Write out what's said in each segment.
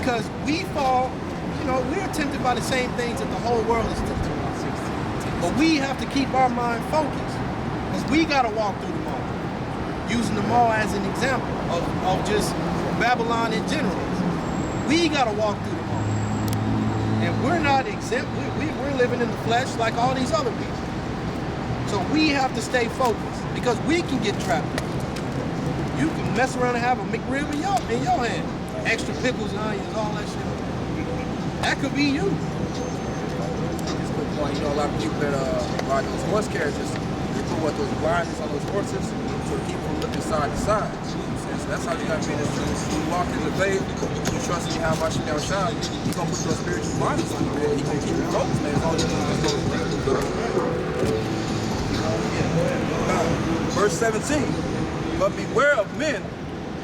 Because we fall, we're tempted by the same things that the whole world is tempted by. But we have to keep our mind focused, because we got to walk through the mall, using the mall as an example of just Babylon in general. We got to walk through the mall. And we're not exempt. We're living in the flesh like all these other people. So we have to stay focused, because we can get trapped. You can mess around and have a McRib in your hand. Extra pickles and onions, all that shit. That could be you. A lot of people that ride those horse carriages, they put those blinders on those horses to keep them looking side to side. So that's how you got to be in this truth. When you walk in the faith, you trust in how much you know shine, he's going to put those spiritual blinders on you, man. He's going to keep you focused, man. As long as you verse 17, but beware of men,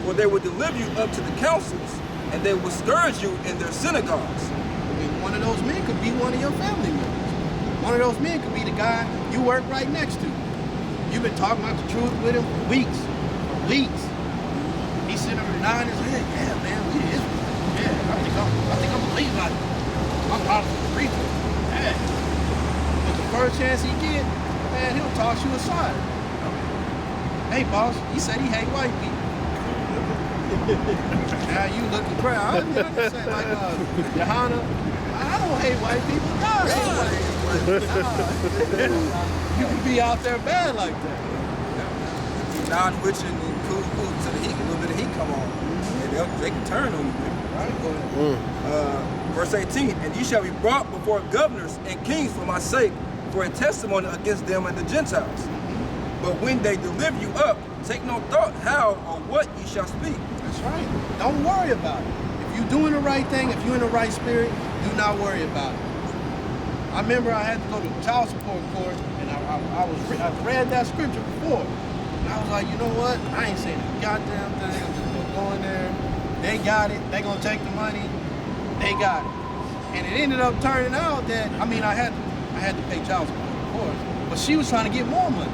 for they will deliver you up to the councils, and they will scourge you in their synagogues. One of those men could be one of your family members. One of those men could be the guy you work right next to. You've been talking about the truth with him for weeks. He's sitting there nodding his head. Yeah, man, we is. Yeah, I think I'm a Levite. I'm out of the reaper. Yeah. But the first chance he get, man, he'll toss you aside. Hey, boss, he said he hate white people. Now you looking proud. I'm gonna say like Johanna, I don't hate white people. God hate white people. You can be out there bad like that. Non-witch and cool to the heat, a little bit of heat come on. And they can turn on you. Right? Go ahead. Verse 18, and ye shall be brought before governors and kings for my sake, for a testimony against them and the Gentiles. But when they deliver you up, take no thought how or what ye shall speak. That's right. Don't worry about it. If you're doing the right thing, if you're in the right spirit, do not worry about it. I remember I had to go to child support court, and I read that scripture before. And I was like, you know what? I ain't saying a goddamn thing. I'm just gonna go in there. They got it. They gonna take the money. They got it. And it ended up turning out that, I had to pay child support, of course, but she was trying to get more money.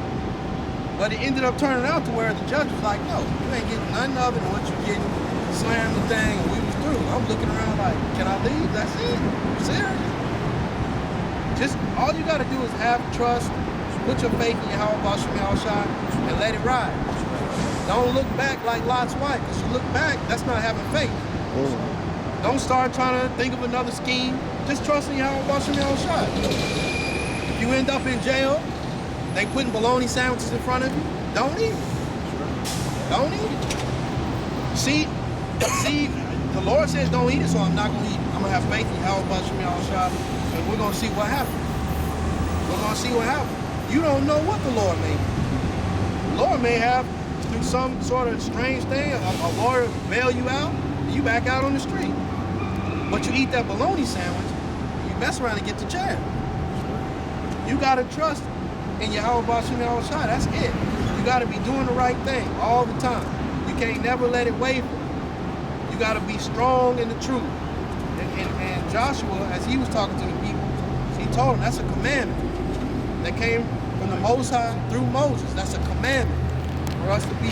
But it ended up turning out to where the judge was like, no, you ain't getting nothing other than what you're getting. Slammed the thing, and we was through. I'm looking around like, can I leave? That's it? You serious? Just all you got to do is have trust, put your faith in Yahweh Basham Yahushua, and let it ride. Don't look back like Lot's wife, because you look back, that's not having faith. Don't start trying to think of another scheme. Just trust in Yahweh Basham Yahushua. If you end up in jail, they putting bologna sandwiches in front of you, don't eat it. Don't eat it. See, the Lord says don't eat it, so I'm not going to eat it. I'm going to have faith in Yahweh Basham Yahushua, and we're going to see what happens. We're going to see what happens. You don't know what the Lord may do. The Lord may have, through some sort of strange thing, a lawyer bail you out, and you back out on the street. But you eat that bologna sandwich, and you mess around and get to jail. You got to trust in Yahweh Basham Yahushua. That's it. You got to be doing the right thing all the time. You can't never let it waver. You got to be strong in the truth. And Joshua, as he was talking to the people, he told them that's a commandment that came from the Most High through Moses. That's a commandment for us to be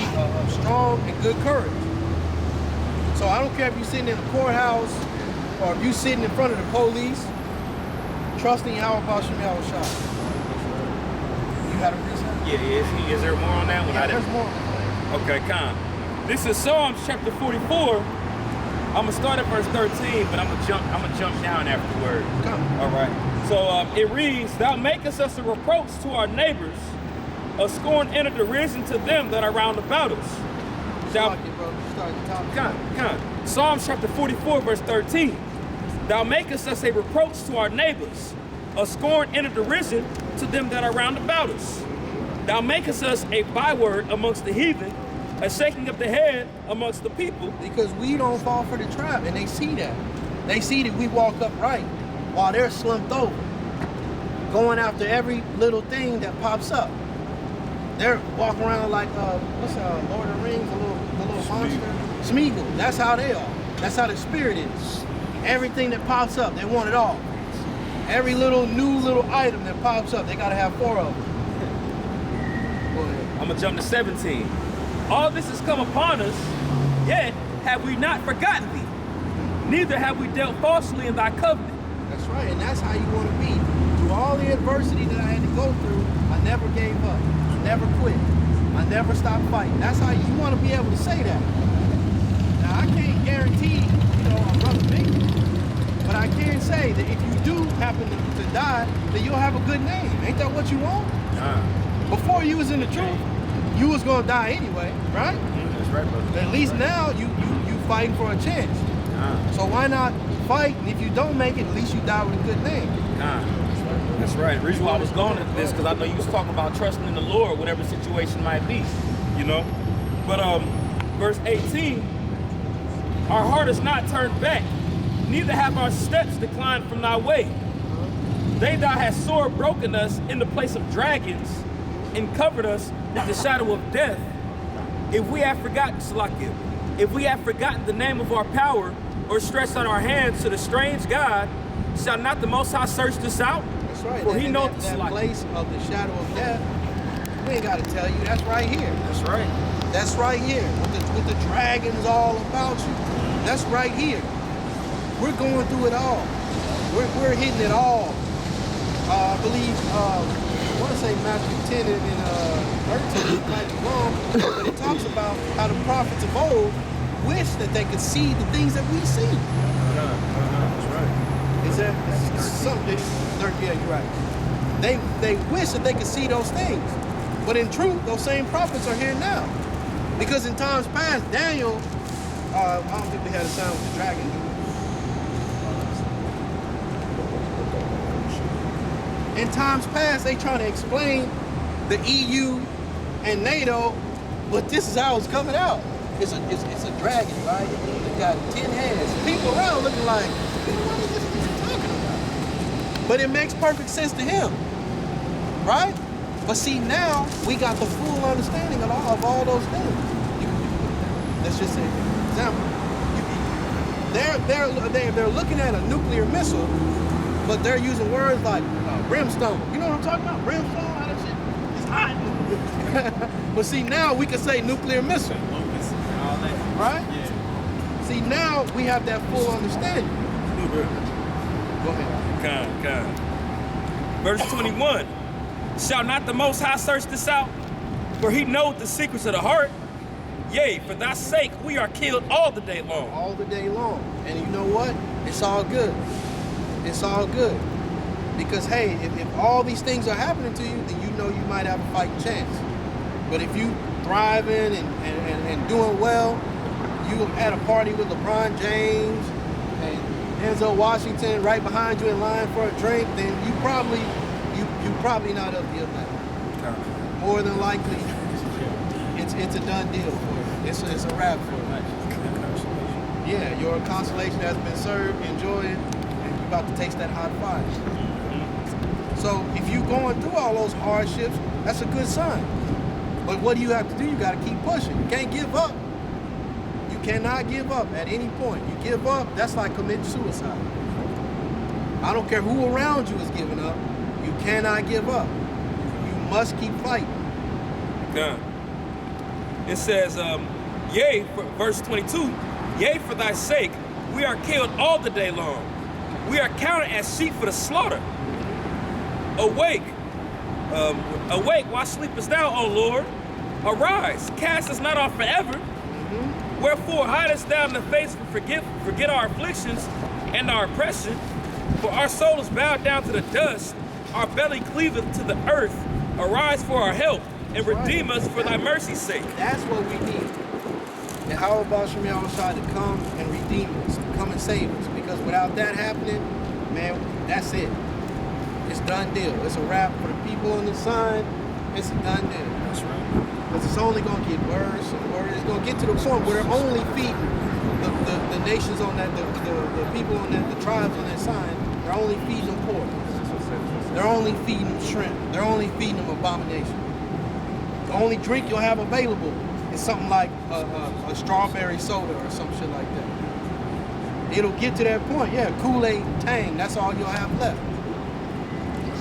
strong and good courage. So I don't care if you're sitting in a courthouse or if you're sitting in front of the police, trusting Yahweh Basham Yahushua. You got a reason? Yeah, is there more on that one? Yeah, there's more. Okay, Khan. This is Psalms chapter 44. I'm gonna start at verse 13, but I'm gonna jump down afterward. Come. All right. So it reads, "Thou makest us a reproach to our neighbors, a scorn and a derision to them that are round about us." Start it, bro. Start at the top. Come. Psalms chapter 44, verse 13. "Thou makest us a reproach to our neighbors, a scorn and a derision to them that are round about us. Thou makest us a byword amongst the heathen, a shaking of the head amongst the people." Because we don't fall for the trap, and they see that. They see that we walk upright while they're slumped over, going after every little thing that pops up. They're walking around like, what's Lord of the Rings, the little monster? Smeagol. That's how they are. That's how the spirit is. Everything that pops up, they want it all. Every new little item that pops up, they gotta have 4 of them. Go ahead. I'm gonna jump to 17. "All this has come upon us, yet have we not forgotten thee. neither have we dealt falsely in thy covenant. That's right, and that's how you want to be. Through all the adversity that I had to go through, I never gave up. I never quit. I never stopped fighting. That's how you want to be able to say that. Now, I can't guarantee, a brother victory, but I can say that if you do happen to die, then you'll have a good name. Ain't that what you want? Before you was in the truth, you was gonna die anyway, right? That's right, brother. At least now you fighting for a chance. So why not fight? And if you don't make it, at least you die with a good name. That's right. The reason why I was going at this, because I know you was talking about trusting in the Lord, whatever situation might be, But verse 18, our heart is not turned back, neither have our steps declined from thy way. They thou hast sore broken us in the place of dragons, and covered us with the shadow of death. If we have forgotten, Salakia, if we have forgotten the name of our power, or stretched out our hands to the strange God, shall not the Most High search this out? That's right. For he knows the that place of the shadow of death. We ain't got to tell you. That's right here. That's right. That's right here. With the dragons all about you. That's right here. We're going through it all. We're hitting it all. I believe, I want to say Matthew 10 and 13, it might be wrong, but it talks about how the prophets of old wish that they could see the things that we see. That's right. Is that something? Yeah, you're right. They wish that they could see those things. But in truth, those same prophets are here now. Because in times past, Daniel, I don't think we had a sound with the dragon. In times past, they trying to explain the EU and NATO, but this is how it's coming out. It's a dragon, right? It got 10 heads. People around looking like, what is this talking about? But it makes perfect sense to him, right? But see, now we got the full understanding of all those things. That's just an example. They're looking at a nuclear missile, but they're using words like brimstone. You know what I'm talking about? Brimstone, how that shit is hot. But see, now we can say nuclear missile. Right? Yeah. See, now we have that full understanding. Go ahead. Verse 21. Shall not the Most High search this out? For he knoweth the secrets of the heart. Yea, for thy sake we are killed all the day long. All the day long. And you know what? It's all good. It's all good. Because, hey, if all these things are happening to you, then you know you might have a fighting chance. But if you thriving and doing well, you at a party with LeBron James and Denzel Washington right behind you in line for a drink, then you probably not up here now. More than likely, it's a done deal for you. It's a wrap for you. Yeah, your consolation has been served. Enjoy it, and you're about to taste that hot fire. So if you're going through all those hardships, that's a good sign. But what do you have to do? You got to keep pushing. You can't give up. You cannot give up at any point. You give up, that's like committing suicide. I don't care who around you is giving up. You cannot give up. You must keep fighting. Yeah. It says, yea, for verse 22, yea, for thy sake, we are killed all the day long. We are counted as sheep for the slaughter. Awake, awake, why sleepest thou, O Lord? Arise, cast us not off forever. Wherefore hidest thou in the face and forget our afflictions and our oppression? For our soul is bowed down to the dust, our belly cleaveth to the earth. Arise for our help, and redeem us for thy mercy's sake. That's what we need. And how about Shem Yahushua to come and redeem us, to come and save us? Because without that happening, man, that's it. It's done deal. It's a wrap for the people on the sign. It's a done deal. That's right. Because it's only going to get worse and worse. It's going to get to the point where they're only feeding the nations on that, the people on that, the tribes on that sign, they're only feeding them pork. They're only feeding them shrimp. They're only feeding them abomination. The only drink you'll have available is something like a strawberry soda or some shit like that. It'll get to that point. Yeah, Kool-Aid, Tang, that's all you'll have left.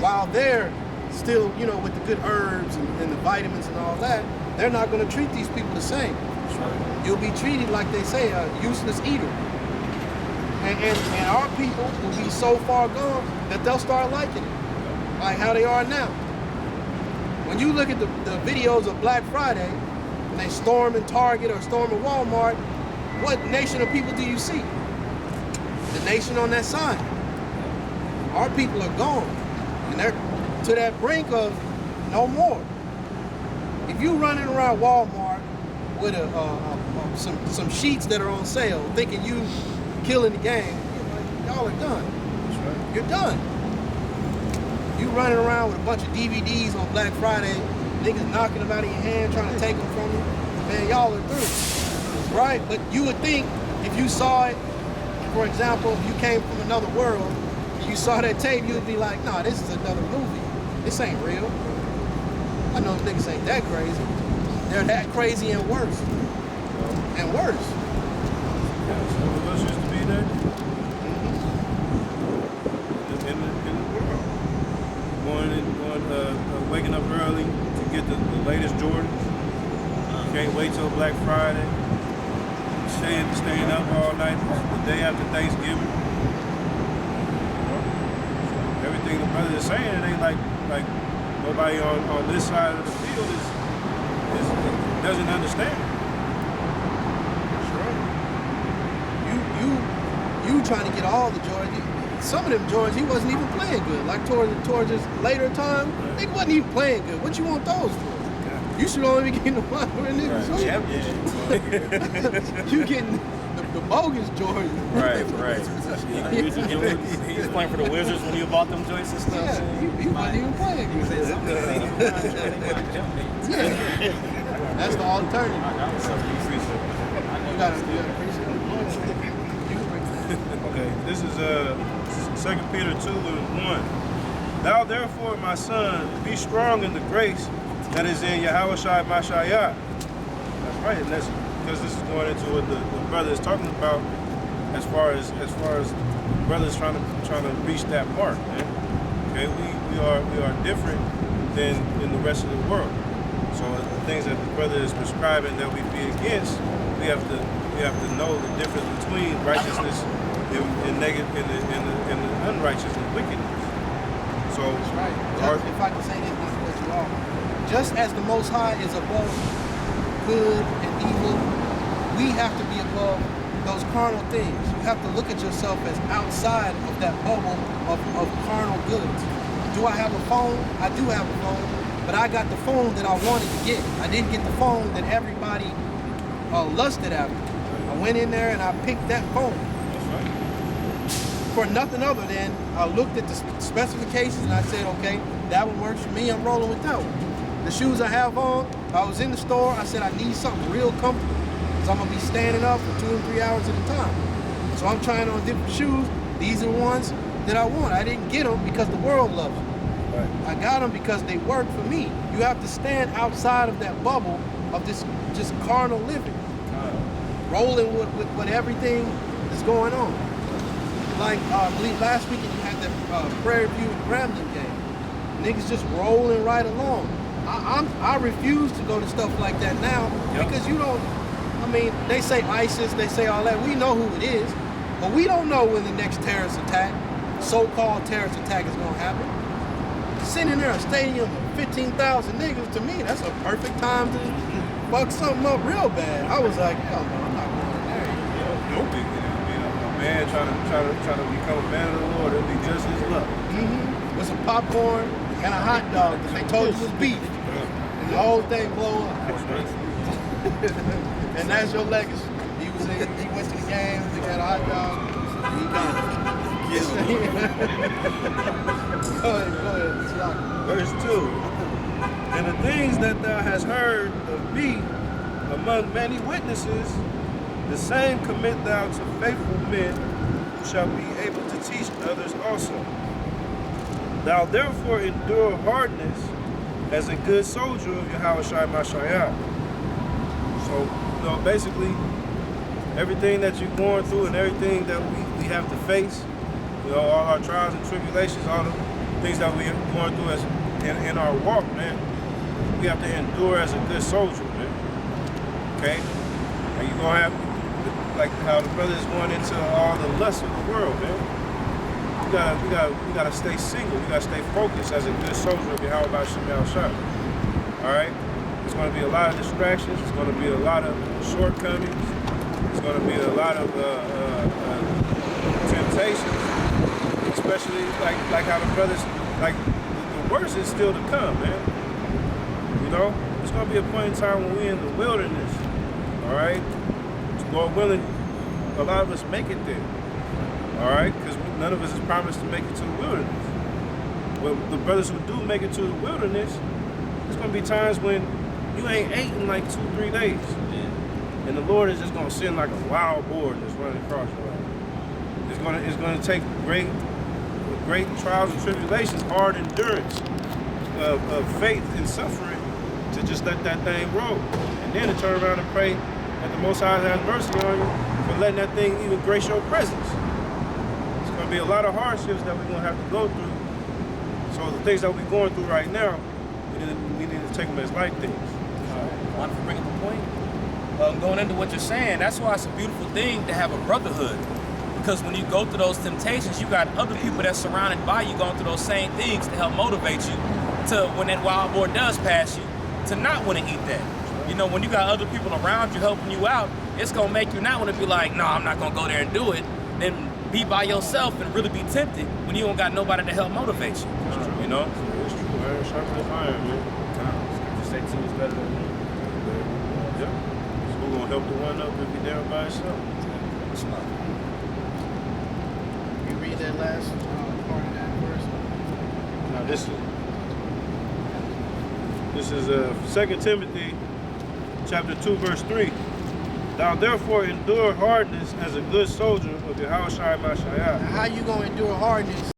While they're still, with the good herbs and the vitamins and all that, they're not going to treat these people the same. You'll be treated like they say, a useless eater. And our people will be so far gone that they'll start liking it, like how they are now. When you look at the videos of Black Friday, and they storming Target or storming Walmart, what nation of people do you see? The nation on that sign. Our people are gone, and they're to that brink of no more. If you running around Walmart with some sheets that are on sale, thinking you killing the game, y'all are done. That's right. You're done. You running around with a bunch of DVDs on Black Friday, niggas knocking them out of your hand, trying to take them from you. Man, y'all are through, right? But you would think if you saw it, for example, if you came from another world, and you saw that tape, you would be like, nah, this is another movie. This ain't real. I know niggas ain't that crazy. They're that crazy and worse. And worse. Yeah, some of us used to be that in the world. Waking up early to get the latest Jordans. Can't wait till Black Friday. Staying up all night the day after Thanksgiving. Everything the brother is saying, it ain't like nobody on this side of the field doesn't understand. You trying to get all the Jordans. Some of them Jordans, he wasn't even playing good. Like towards his later time, he wasn't even playing good. What you want those for? You should only be getting the one where niggas You getting the bogus Jordan. Right. He was playing for the Wizards when you bought them joints and stuff. Yeah, he wasn't even playing good. That's the alternative. You gotta appreciate it. Okay, this is 2 Peter 2:1. Thou therefore, my son, be strong in the grace that is in Yahushua Mashiach. That's right, and that's because this is going into what the brother is talking about as far as brothers trying to reach that mark, man. Okay, we are different than in the rest of the world. So the things that the brother is prescribing that we be against, we have to know the difference between righteousness and negative and the unrighteous and wickedness. So That's right. If I can say this, not to cut you off. Just as the Most High is above good and evil, we have to be above those carnal things. You have to look at yourself as outside of that bubble of carnal goods. Do I have a phone? I do have a phone, but I got the phone that I wanted to get. I didn't get the phone that everybody lusted after. I went in there and I picked that phone. that's right. For nothing other than I looked at the specifications and I said, okay, that one works for me, I'm rolling with that one. The shoes I have on, I was in the store, I said I need something real comfortable because I'm gonna be standing up for 2 and 3 hours at a time. So I'm trying on different shoes. These are the ones that I want. I didn't get them because the world loves them. Right. I got them because they work for me. You have to stand outside of that bubble of this just carnal living, rolling with everything that's going on. Like I believe last weekend you had that Prairie View and Grambling game. Niggas just rolling right along. I refuse to go to stuff like that now because you don't. I mean, they say ISIS, they say all that. We know who it is, but we don't know when the next terrorist attack, so-called terrorist attack, is gonna happen. Sitting there a stadium of 15,000 niggas, to me, that's a perfect time to fuck something up real bad. I was like, hell no, I'm not going in there. Nope. A man trying to become a man of the Lord, it'll be just his luck. With some popcorn and a hot dog that they told you was beef. And the whole thing blow up. And that's your legacy. He went to the game, he got a hot dog, and he got it. Go ahead. Stop. Verse 2. And the things that thou hast heard of me among many witnesses, the same commit thou to faithful men who shall be able to teach others also. Thou therefore endure hardness as a good soldier of Yahushua Mashiach. So, basically, everything that you're going through and everything that we have to face, all our trials and tribulations, all the things that we are going through as in our walk, man, we have to endure as a good soldier, man. Okay? And you're going to have, like how the brother is going into all the lust of the world, man. We gotta stay single. We gotta stay focused as a good soldier of Yahweh Shem Shah. All right. There's going to be a lot of distractions. There's going to be a lot of shortcomings. There's going to be a lot of temptations, especially like how the brothers, like the worst is still to come, man. You know, there's going to be a point in time when we're in the wilderness. All right, Lord willing, a lot of us make it there. All right, because none of us is promised to make it to the wilderness. Well, the brothers who do make it to the wilderness, there's going to be times when you ain't ate in like 2-3 days. Yeah. And the Lord is just gonna send like a wild boar that's running across your life. It's gonna take great trials and tribulations, hard endurance of faith and suffering to just let that thing roll. And then to turn around and pray that the Most High has mercy on you for letting that thing even grace your presence. It's gonna be a lot of hardships that we're gonna have to go through. So the things that we're going through right now, we need to take them as light things. Want to bring up a point? Going into what you're saying, that's why it's a beautiful thing to have a brotherhood. Because when you go through those temptations, you got other people that's surrounded by you going through those same things to help motivate you to, when that wild boar does pass you, to not want to eat that. You know, when you got other people around you helping you out, it's going to make you not want to be like, no, I'm not going to go there and do it. Then be by yourself and really be tempted when you don't got nobody to help motivate you. You know? It's true, man. Sharper than iron, man. Just say two is better than one. Yeah. So we're gonna help the one up if you're down by itself. You read that last part of that verse? Now this is 2 Timothy chapter 2 verse 3. Thou therefore endure hardness as a good soldier of Yahweh Shai Mashiach. How you gonna endure hardness